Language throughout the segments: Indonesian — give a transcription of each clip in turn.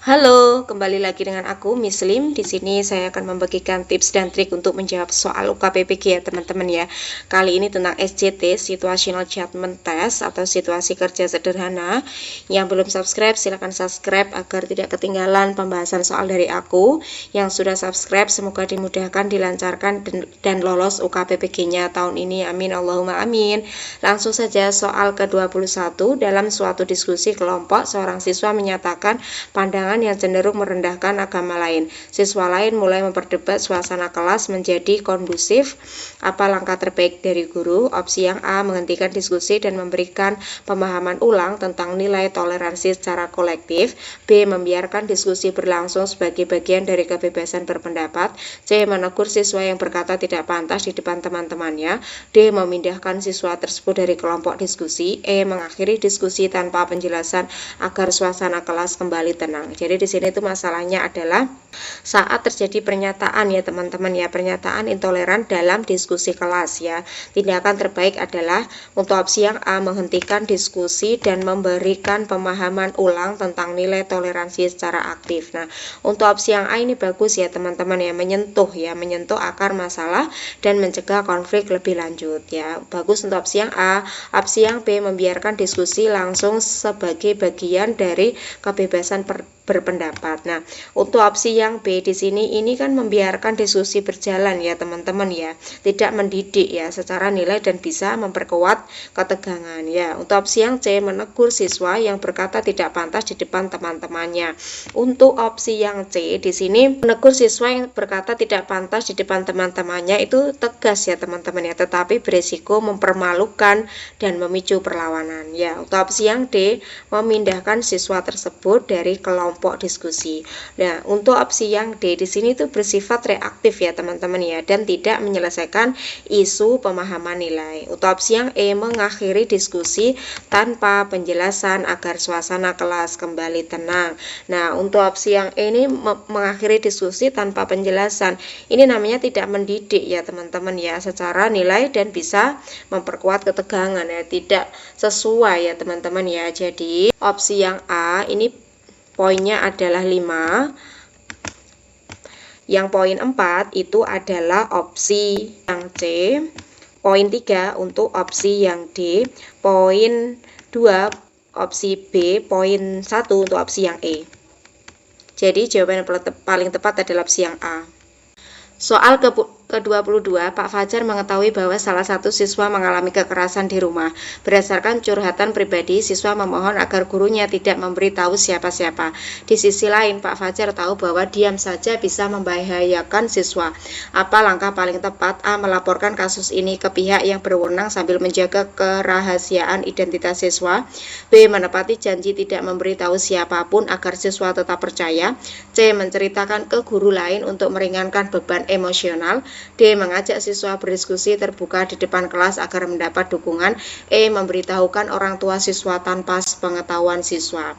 Halo, kembali lagi dengan aku Miss Lim. Di sini saya akan membagikan tips dan trik untuk menjawab soal UKPPG ya teman-teman ya. Kali ini tentang SJT, Situational Judgment Test atau situasi kerja sederhana. Yang belum subscribe silahkan subscribe agar tidak ketinggalan pembahasan soal dari aku. Yang sudah subscribe semoga dimudahkan, dilancarkan dan lolos UKPPG-nya tahun ini. Amin Allahumma amin. Langsung saja soal ke-21. Dalam suatu diskusi kelompok, seorang siswa menyatakan pandangan yang cenderung merendahkan agama lain. Siswa lain mulai memperdebat suasana kelas menjadi kondusif. Apa langkah terbaik dari guru? Opsi yang A, menghentikan diskusi dan memberikan pemahaman ulang tentang nilai toleransi secara kolektif. B, membiarkan diskusi berlangsung sebagai bagian dari kebebasan berpendapat. C, menegur siswa yang berkata tidak pantas di depan teman-temannya. D, memindahkan siswa tersebut dari kelompok diskusi. E, mengakhiri diskusi tanpa penjelasan agar suasana kelas kembali tenang. Jadi di sini itu masalahnya adalah saat terjadi pernyataan ya teman-teman ya, pernyataan intoleran dalam diskusi kelas ya. Tindakan terbaik adalah untuk opsi yang A, menghentikan diskusi dan memberikan pemahaman ulang tentang nilai toleransi secara aktif. Nah, untuk opsi yang A ini bagus ya teman-teman ya, menyentuh akar masalah dan mencegah konflik lebih lanjut ya. Bagus untuk opsi yang A. Opsi yang B, membiarkan diskusi langsung sebagai bagian dari kebebasan berpendapat. Nah, untuk opsi yang B di sini ini kan membiarkan diskusi berjalan ya teman-teman ya, tidak mendidik ya secara nilai dan bisa memperkuat ketegangan ya. Untuk opsi yang C, menegur siswa yang berkata tidak pantas di depan teman-temannya. Untuk opsi yang C di sini menegur siswa yang berkata tidak pantas di depan teman-temannya itu tegas ya teman-teman ya, tetapi beresiko mempermalukan dan memicu perlawanan ya. Untuk opsi yang D, memindahkan siswa tersebut dari kelompok diskusi. Nah, untuk opsi yang D di sini itu bersifat reaktif ya teman-teman ya, dan tidak menyelesaikan isu pemahaman nilai. Untuk opsi yang E, mengakhiri diskusi tanpa penjelasan agar suasana kelas kembali tenang. Nah, untuk opsi yang E ini mengakhiri diskusi tanpa penjelasan. Ini namanya tidak mendidik ya teman-teman ya secara nilai dan bisa memperkuat ketegangan ya, tidak sesuai ya teman-teman ya. Jadi, opsi yang A ini poinnya adalah 5. Yang poin 4 itu adalah opsi yang C. Poin 3 untuk opsi yang D. Poin 2 opsi B. Poin 1 untuk opsi yang E. Jadi jawaban yang paling tepat adalah opsi yang A. Soal ke-22, Pak Fajar mengetahui bahwa salah satu siswa mengalami kekerasan di rumah. Berdasarkan curhatan pribadi, siswa memohon agar gurunya tidak memberitahu siapa-siapa. Di sisi lain, Pak Fajar tahu bahwa diam saja bisa membahayakan siswa. Apa langkah paling tepat? A, melaporkan kasus ini ke pihak yang berwenang sambil menjaga kerahasiaan identitas siswa. B, menepati janji tidak memberitahu siapapun agar siswa tetap percaya. C, menceritakan ke guru lain untuk meringankan beban emosional. D, mengajak siswa berdiskusi terbuka di depan kelas agar mendapat dukungan. E, memberitahukan orang tua siswa tanpa sepengetahuan siswa.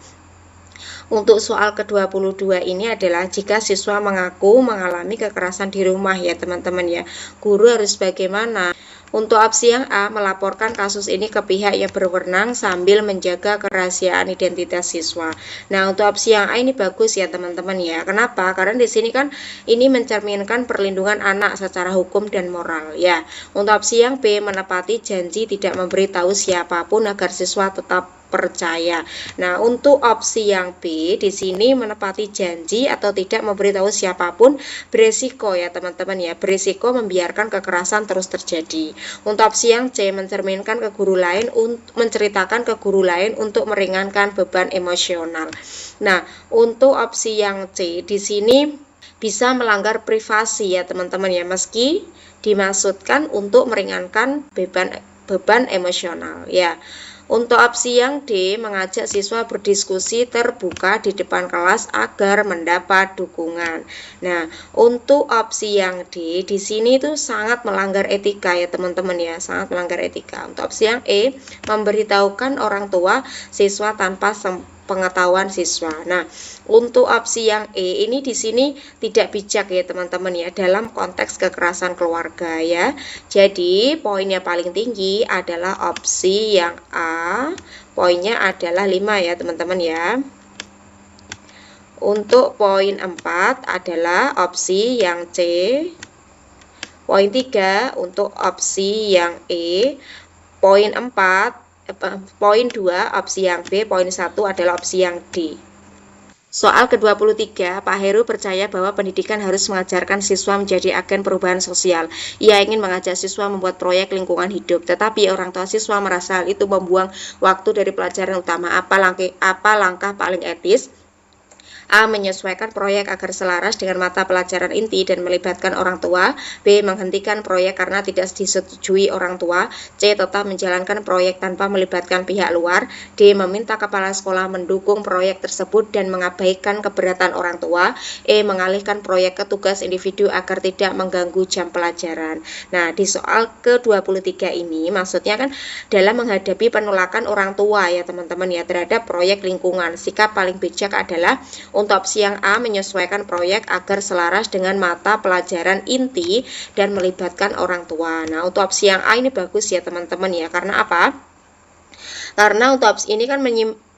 Untuk soal ke-22 ini adalah jika siswa mengaku mengalami kekerasan di rumah ya teman-teman ya, guru harus bagaimana? Untuk opsi yang A, melaporkan kasus ini ke pihak yang berwenang sambil menjaga kerahasiaan identitas siswa. Nah, untuk opsi yang A ini bagus ya teman-teman ya. Kenapa? Karena di sini kan ini mencerminkan perlindungan anak secara hukum dan moral ya. Untuk opsi yang B, menepati janji tidak memberitahu siapapun agar siswa tetap percaya. Nah, untuk opsi yang B di sini menepati janji atau tidak memberitahu siapapun beresiko ya teman-teman ya, beresiko membiarkan kekerasan terus terjadi. Untuk opsi yang C, mencerminkan ke guru lain, menceritakan ke guru lain untuk meringankan beban emosional. Nah, untuk opsi yang C di sini bisa melanggar privasi ya teman-teman ya, meski dimaksudkan untuk meringankan beban emosional ya. Untuk opsi yang D, mengajak siswa berdiskusi terbuka di depan kelas agar mendapat dukungan. Nah, untuk opsi yang D di sini itu sangat melanggar etika ya teman-teman ya, sangat melanggar etika. Untuk opsi yang E, memberitahukan orang tua siswa tanpa pengetahuan siswa. Nah, untuk opsi yang E ini di sini tidak bijak ya teman-teman ya dalam konteks kekerasan keluarga ya. Jadi, poinnya paling tinggi adalah opsi yang A. Poinnya adalah 5 ya teman-teman ya. Untuk poin 4 adalah opsi yang C. Poin 3 untuk opsi yang E. Poin 2 opsi yang B. Poin 1 adalah opsi yang D. Soal ke-23, Pak Heru percaya bahwa pendidikan harus mengajarkan siswa menjadi agen perubahan sosial. Ia ingin mengajak siswa membuat proyek lingkungan hidup, tetapi orang tua siswa merasa hal itu membuang waktu dari pelajaran utama. Apa langkah paling etis? A. Menyesuaikan proyek agar selaras dengan mata pelajaran inti dan melibatkan orang tua. B. Menghentikan proyek karena tidak disetujui orang tua. C. Tetap menjalankan proyek tanpa melibatkan pihak luar. D. Meminta kepala sekolah mendukung proyek tersebut dan mengabaikan keberatan orang tua. E. Mengalihkan proyek ke tugas individu agar tidak mengganggu jam pelajaran. Nah, di soal ke-23 ini maksudnya kan dalam menghadapi penolakan orang tua ya teman-teman ya terhadap proyek lingkungan. Sikap paling bijak adalah untuk opsi yang A, menyesuaikan proyek agar selaras dengan mata pelajaran inti dan melibatkan orang tua. Nah, untuk opsi yang A ini bagus ya teman-teman ya. Karena apa? Karena untuk opsi ini kan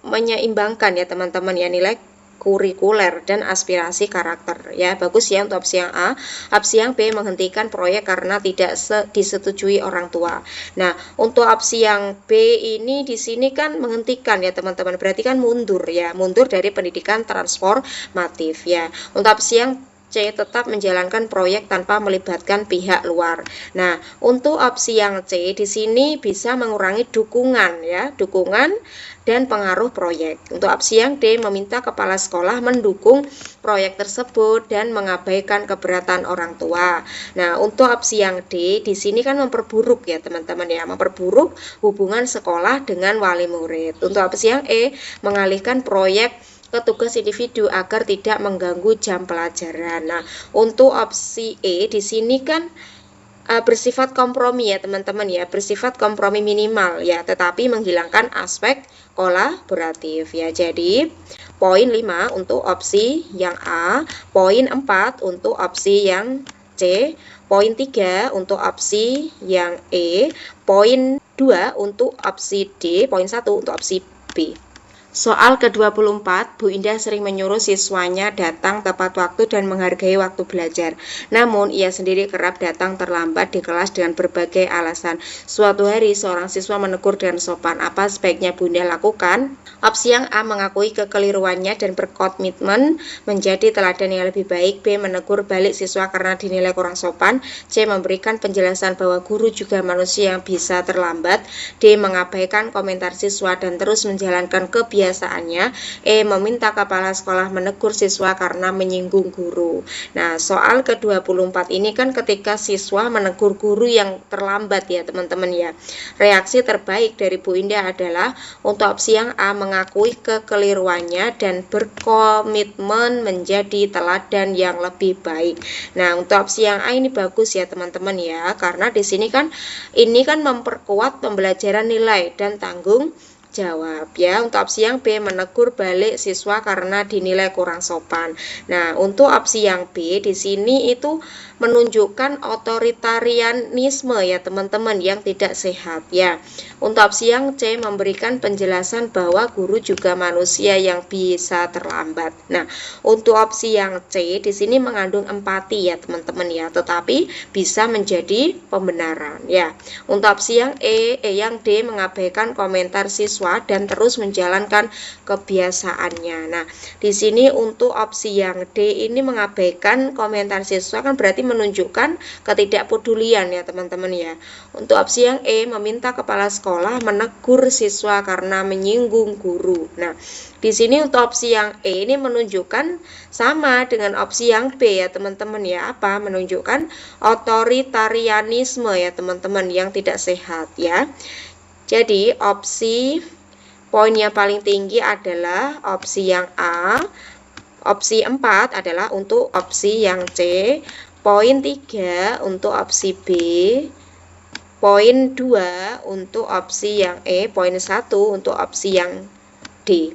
menyeimbangkan ya teman-teman ya nilai kurikuler dan aspirasi karakter ya. Bagus ya untuk opsi yang A. Opsi yang B, menghentikan proyek karena tidak disetujui orang tua. Nah, untuk opsi yang B ini di sini kan menghentikan ya teman-teman, berarti kan mundur ya, mundur dari pendidikan transformatif ya. Untuk opsi yang C, tetap menjalankan proyek tanpa melibatkan pihak luar. Nah, untuk opsi yang C di sini bisa mengurangi dukungan ya, dukungan dan pengaruh proyek. Untuk opsi yang D, meminta kepala sekolah mendukung proyek tersebut dan mengabaikan keberatan orang tua. Nah, untuk opsi yang D di sini kan memperburuk ya teman-teman ya, memperburuk hubungan sekolah dengan wali murid. Untuk opsi yang E, mengalihkan proyek ke tugas individu agar tidak mengganggu jam pelajaran. Nah, untuk opsi E di sini kan bersifat kompromi ya teman-teman ya, bersifat kompromi minimal ya, tetapi menghilangkan aspek kolaboratif ya. Jadi poin 5 untuk opsi yang A, poin 4 untuk opsi yang C, poin 3 untuk opsi yang E, poin 2 untuk opsi D, poin 1 untuk opsi B. Soal ke-24, Bu Indah sering menyuruh siswanya datang tepat waktu dan menghargai waktu belajar. Namun, ia sendiri kerap datang terlambat di kelas dengan berbagai alasan. Suatu hari, seorang siswa menegur dengan sopan. Apa sebaiknya Bu Indah lakukan? Opsi yang A, mengakui kekeliruannya dan berkomitmen menjadi teladan yang lebih baik. B, menegur balik siswa karena dinilai kurang sopan. C, memberikan penjelasan bahwa guru juga manusia yang bisa terlambat. D, mengabaikan komentar siswa dan terus menjalankan kebiasaannya. E, meminta kepala sekolah menegur siswa karena menyinggung guru. Nah, soal ke-24 ini kan ketika siswa menegur guru yang terlambat ya teman-teman ya. Reaksi terbaik dari Bu Indah adalah untuk opsi yang A, mengakui kekeliruannya dan berkomitmen menjadi teladan yang lebih baik. Nah, untuk opsi yang A ini bagus ya teman-teman ya, karena di sini kan ini kan memperkuat pembelajaran nilai dan tanggung jawab ya. Untuk opsi yang B, menegur balik siswa karena dinilai kurang sopan. Nah, untuk opsi yang B di sini itu menunjukkan otoritarianisme ya teman-teman yang tidak sehat ya. Untuk opsi yang C, memberikan penjelasan bahwa guru juga manusia yang bisa terlambat. Nah, untuk opsi yang C di sini mengandung empati ya teman-teman ya, tetapi bisa menjadi pembenaran ya. Untuk opsi yang yang D, mengabaikan komentar siswa dan terus menjalankan kebiasaannya. Nah, di sini untuk opsi yang D ini mengabaikan komentar siswa kan berarti menunjukkan ketidakpedulian ya teman-teman ya. Untuk opsi yang E, meminta kepala sekolah menegur siswa karena menyinggung guru. Nah, di sini untuk opsi yang E ini menunjukkan sama dengan opsi yang B ya teman-teman ya. Apa? Menunjukkan otoritarianisme ya teman-teman yang tidak sehat ya. Jadi opsi poin yang paling tinggi adalah opsi yang A. Opsi 4 adalah untuk opsi yang C. Poin 3 untuk opsi B. Poin 2 untuk opsi yang E. Poin 1 untuk opsi yang D.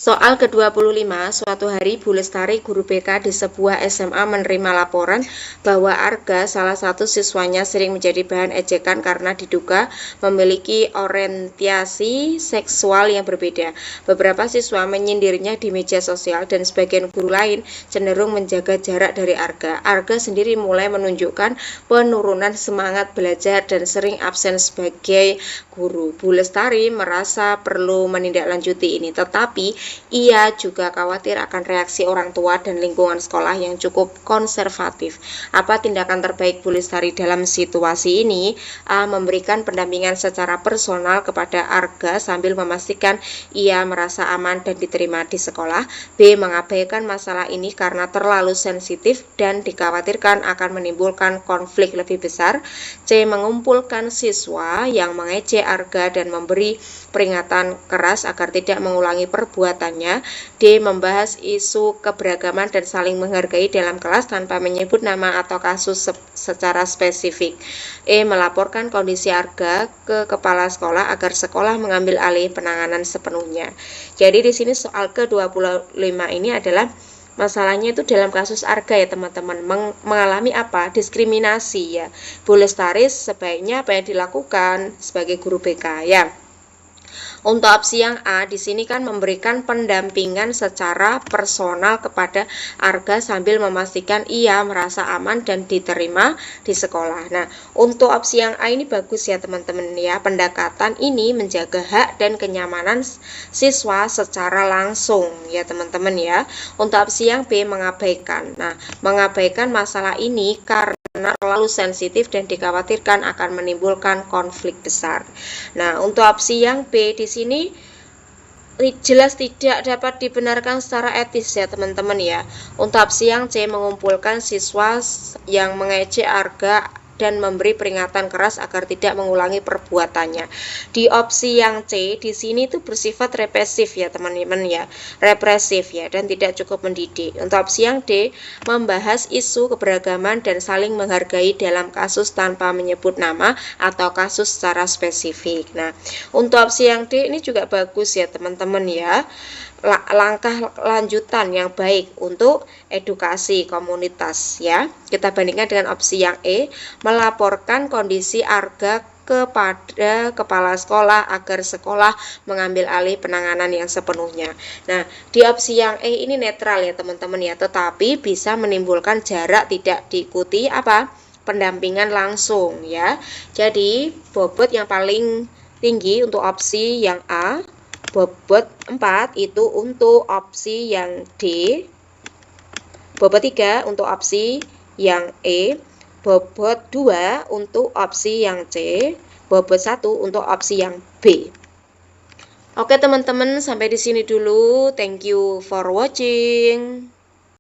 Soal ke-25, suatu hari Bu Lestari, guru BK di sebuah SMA menerima laporan bahwa Arga, salah satu siswanya, sering menjadi bahan ejekan karena diduga memiliki orientasi seksual yang berbeda. Beberapa siswa menyindirnya di media sosial dan sebagian guru lain cenderung menjaga jarak dari Arga. Arga sendiri mulai menunjukkan penurunan semangat belajar dan sering absen sebagai guru. Bu Lestari merasa perlu menindaklanjuti ini, tetapi ia juga khawatir akan reaksi orang tua dan lingkungan sekolah yang cukup konservatif. Apa tindakan terbaik Bu Lestari dalam situasi ini? A. Memberikan pendampingan secara personal kepada Arga sambil memastikan ia merasa aman dan diterima di sekolah. B. Mengabaikan masalah ini karena terlalu sensitif dan dikhawatirkan akan menimbulkan konflik lebih besar. C. Mengumpulkan siswa yang mengejek Arga dan memberi peringatan keras agar tidak mengulangi perbuatannya. D. Membahas isu keberagaman dan saling menghargai dalam kelas tanpa menyebut nama atau kasus secara spesifik. E. Melaporkan kondisi Arga ke kepala sekolah agar sekolah mengambil alih penanganan sepenuhnya. Jadi di sini soal ke-25 ini adalah masalahnya itu dalam kasus Arga ya teman-teman, mengalami apa? Diskriminasi ya. Bu Lestari sebaiknya apa yang dilakukan sebagai guru BK ya. Untuk opsi yang A, di sini kan memberikan pendampingan secara personal kepada Arga sambil memastikan ia merasa aman dan diterima di sekolah. Nah, untuk opsi yang A ini bagus ya teman-teman ya. Pendekatan ini menjaga hak dan kenyamanan siswa secara langsung ya teman-teman ya. Untuk opsi yang B, mengabaikan. Nah, mengabaikan masalah ini karena terlalu sensitif dan dikhawatirkan akan menimbulkan konflik besar. Nah, untuk opsi yang B di sini jelas tidak dapat dibenarkan secara etis ya teman-teman ya. Untuk opsi yang C, mengumpulkan siswa yang mengejek Arga dan memberi peringatan keras agar tidak mengulangi perbuatannya. Di opsi yang C di sini itu bersifat represif ya teman-teman ya, represif ya dan tidak cukup mendidik. Untuk opsi yang D, membahas isu keberagaman dan saling menghargai dalam kasus tanpa menyebut nama atau kasus secara spesifik. Nah, untuk opsi yang D ini juga bagus ya teman-teman ya. Langkah lanjutan yang baik untuk edukasi komunitas ya. Kita bandingkan dengan opsi yang E, melaporkan kondisi Arga kepada kepala sekolah agar sekolah mengambil alih penanganan yang sepenuhnya. Nah, di opsi yang E ini netral ya teman-teman ya, tetapi bisa menimbulkan jarak, tidak diikuti apa? Pendampingan langsung ya. Jadi, bobot yang paling tinggi untuk opsi yang A, bobot 4 itu untuk opsi yang D, bobot 3 untuk opsi yang E, bobot 2 untuk opsi yang C, bobot 1 untuk opsi yang B. Oke teman-teman, sampai di sini dulu. Thank you for watching.